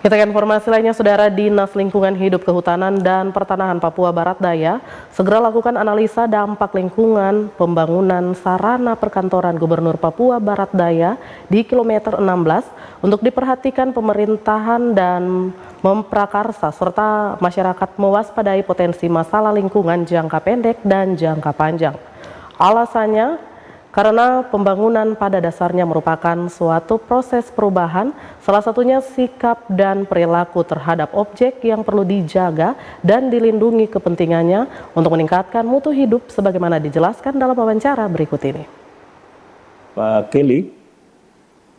Kita ke informasi lainnya, Saudara. Dinas Lingkungan Hidup, Kehutanan, dan Pertanahan Papua Barat Daya segera lakukan analisa dampak lingkungan pembangunan sarana perkantoran Gubernur Papua Barat Daya di kilometer 16 untuk diperhatikan pemerintahan dan memprakarsa serta masyarakat mewaspadai potensi masalah lingkungan jangka pendek dan jangka panjang. Alasannya, karena pembangunan pada dasarnya merupakan suatu proses perubahan, salah satunya sikap dan perilaku terhadap objek yang perlu dijaga dan dilindungi kepentingannya untuk meningkatkan mutu hidup sebagaimana dijelaskan dalam wawancara berikut ini. Pak Kelly,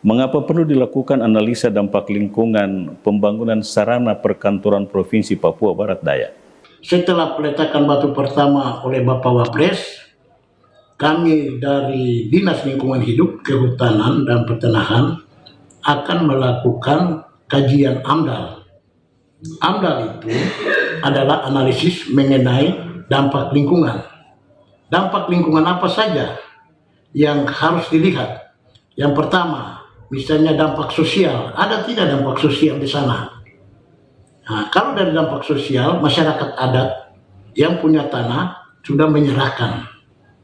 mengapa perlu dilakukan analisa dampak lingkungan pembangunan sarana perkantoran Provinsi Papua Barat Daya? Setelah peletakan batu pertama oleh Bapak Wapres, kami dari Dinas Lingkungan Hidup, Kehutanan, dan Pertanahan akan melakukan kajian AMDAL. AMDAL itu adalah analisis mengenai dampak lingkungan. Dampak lingkungan apa saja yang harus dilihat? Yang pertama, misalnya dampak sosial. Ada tidak dampak sosial di sana? Nah, kalau dari dampak sosial, masyarakat adat yang punya tanah sudah menyerahkan.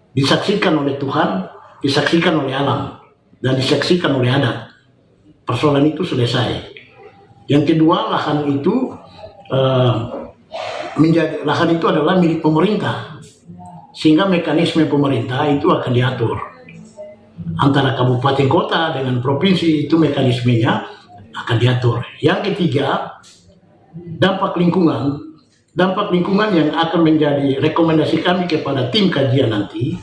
Disaksikan oleh Tuhan, disaksikan oleh alam, dan disaksikan oleh adat. Persoalan itu selesai. Yang kedua, lahan itu adalah milik pemerintah, sehingga mekanisme pemerintah itu akan diatur antara kabupaten kota dengan provinsi. Itu mekanismenya akan diatur. Yang ketiga, dampak lingkungan. Dampak lingkungan yang akan menjadi rekomendasi kami kepada tim kajian nanti,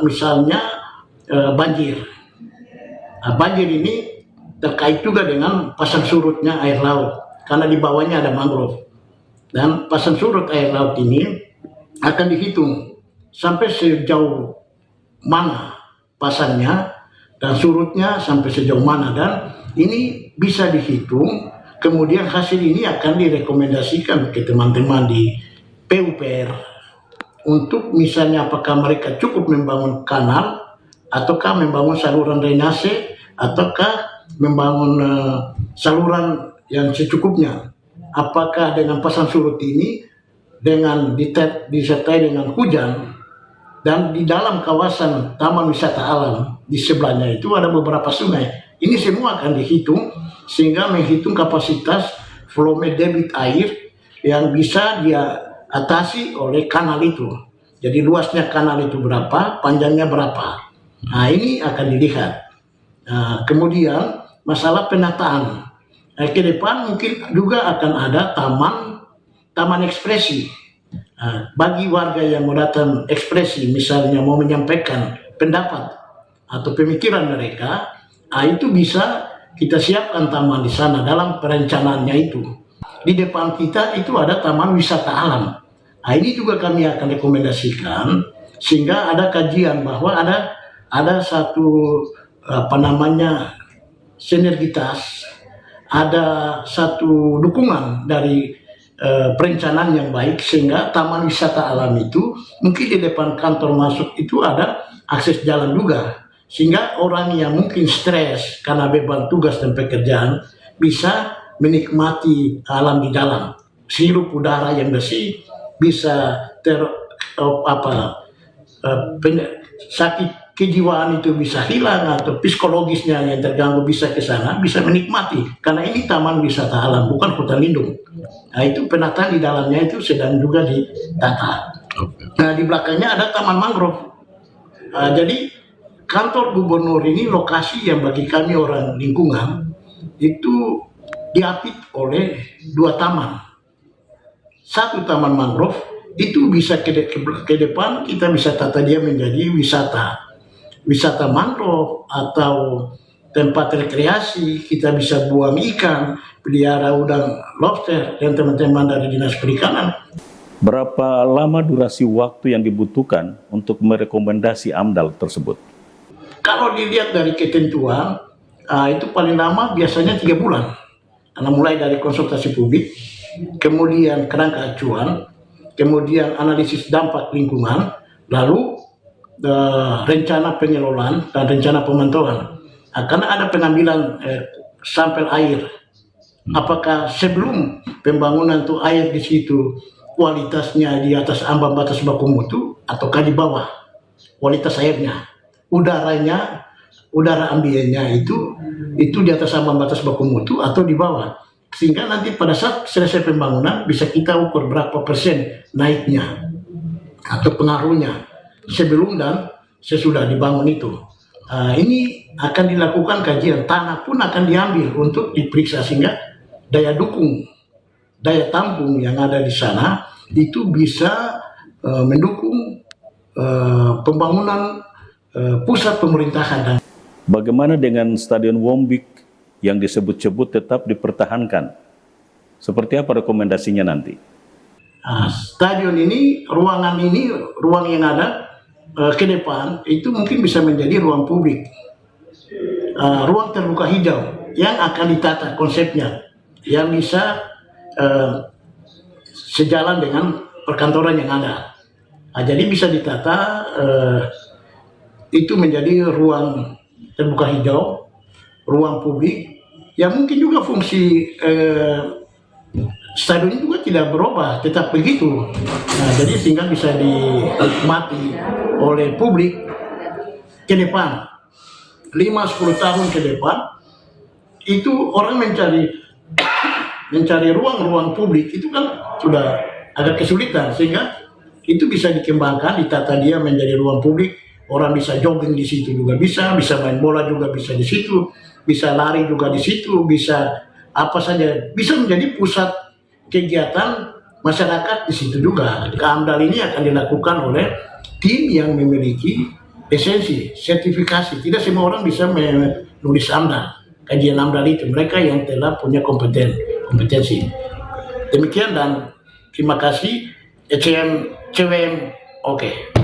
misalnya banjir. Banjir ini terkait juga dengan pasang surutnya air laut, karena di bawahnya ada mangrove. Dan pasang surut air laut ini akan dihitung sampai sejauh mana pasangnya dan surutnya sampai sejauh mana, dan ini bisa dihitung. Kemudian hasil ini akan direkomendasikan ke teman-teman di PUPR untuk misalnya apakah mereka cukup membangun kanal, ataukah membangun saluran drainase, ataukah membangun saluran yang secukupnya. Apakah dengan pasang surut ini dengan disertai dengan hujan, dan di dalam kawasan Taman Wisata Alam di sebelahnya itu ada beberapa sungai. Ini semua akan dihitung sehingga menghitung kapasitas volume debit air yang bisa dia atasi oleh kanal itu. Jadi luasnya kanal itu berapa, panjangnya berapa. Nah, ini akan dilihat. Nah, kemudian masalah penataan. Ke depan mungkin juga akan ada taman ekspresi. Nah, bagi warga yang mau datang ekspresi, misalnya mau menyampaikan pendapat atau pemikiran mereka, itu bisa kita siapkan taman di sana dalam perencanaannya itu. Di depan kita itu ada taman wisata alam. Nah, ini juga kami akan rekomendasikan sehingga ada kajian bahwa ada satu sinergitas, ada satu dukungan dari perencanaan yang baik sehingga taman wisata alam itu mungkin di depan kantor masuk itu ada akses jalan juga, sehingga orang yang mungkin stres karena beban tugas dan pekerjaan bisa menikmati alam di dalam. Hirup udara yang bersih, bisa sakit kejiwaan itu bisa hilang, atau psikologisnya yang terganggu bisa ke sana, bisa menikmati, karena ini taman wisata alam, bukan hutan lindung. Nah, itu penataan di dalamnya itu sedang juga ditata. Nah, di belakangnya ada taman mangrove. Jadi kantor gubernur ini lokasi yang bagi kami orang lingkungan itu diapit oleh dua taman. Satu taman mangrove itu bisa ke depan kita bisa tata dia menjadi wisata mangrove atau tempat rekreasi. Kita bisa buang ikan, pelihara udang lobster dan teman-teman dari Dinas Perikanan. Berapa lama durasi waktu yang dibutuhkan untuk merekomendasi AMDAL tersebut? Kalau dilihat dari ketentuan, itu paling lama biasanya 3 bulan. Karena mulai dari konsultasi publik, kemudian kerangka acuan, kemudian analisis dampak lingkungan, lalu rencana pengelolaan dan rencana pemantauan. Karena ada pengambilan sampel air Apakah sebelum pembangunan itu air di situ kualitasnya di atas ambang batas baku mutu ataukah di bawah kualitas airnya, udaranya, udara ambiennya itu di atas ambang batas baku mutu atau di bawah, sehingga nanti pada saat selesai pembangunan bisa kita ukur berapa persen naiknya atau pengaruhnya sebelum dan sesudah dibangun itu. Ini akan dilakukan kajian, tanah pun akan diambil untuk diperiksa sehingga daya dukung, daya tampung yang ada di sana itu bisa mendukung pembangunan pusat pemerintahan. Dan Bagaimana dengan Stadion Wombik yang disebut-sebut tetap dipertahankan? Seperti apa rekomendasinya nanti? Stadion ini, ruang yang ada ke depan itu mungkin bisa menjadi ruang publik, ruang terbuka hijau yang akan ditata konsepnya, yang bisa sejalan dengan perkantoran yang ada. Jadi bisa ditata itu menjadi ruang terbuka hijau, ruang publik, yang mungkin juga fungsi stadion ini juga tidak berubah, tetap begitu. Jadi sehingga bisa dinikmati oleh publik ke depan, 5-10 tahun ke depan, itu orang mencari ruang-ruang publik itu kan sudah agak kesulitan, sehingga itu bisa dikembangkan, ditata dia menjadi ruang publik. Orang bisa jogging di situ juga bisa main bola juga bisa di situ, bisa lari juga di situ, bisa apa saja, bisa menjadi pusat kegiatan masyarakat di situ juga. AMDAL ini akan dilakukan oleh tim yang memiliki lisensi, sertifikasi. Tidak semua orang bisa menulis AMDAL, kajian AMDAL itu. Mereka yang telah punya kompetensi. Demikian dan terima kasih. CWM, oke.